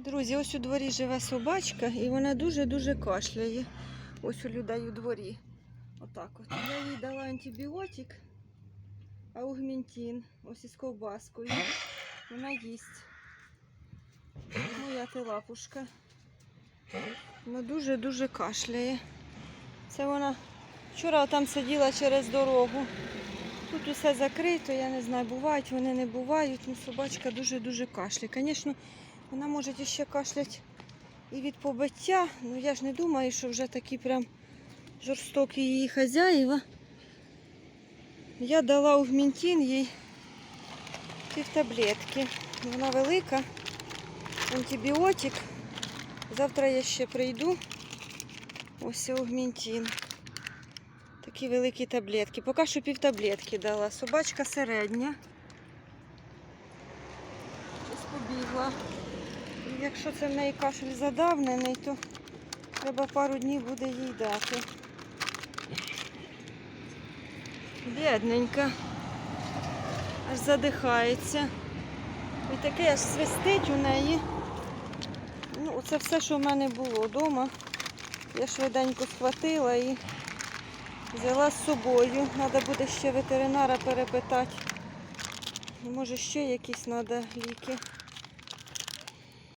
Друзі, ось у дворі живе собачка і вона дуже-дуже кашляє. Ось у людей у дворі. Отак от. Я їй дала антибіотик, аугментин, ось із ковбаскою. Вона їсть. Моя тилапушка. Вона дуже-дуже кашляє. Це вона вчора там сиділа через дорогу. Тут усе закрито, я не знаю, бувають вони, не бувають. Ну, собачка дуже-дуже кашляє. Звісно, вона може ще кашлять і від побиття. Ну я ж не думаю, що вже такі прям жорстокі її хазяїва. Я дала аугментин їй півтаблетки. Вона велика, антибіотик. Завтра я ще прийду. Ось аугментин. Такі великі таблетки. Поки що півтаблетки дала. Собачка середня. Ось побігла. І якщо це в неї кашель задавнений, то треба пару днів буде їй дати. Бідненька. Аж задихається. І таке аж свистить у неї. Ну, це все, що в мене було вдома. Я швиденько схватила і взяла з собою. Треба буде ще ветеринара перепитати. Може ще якісь треба ліки.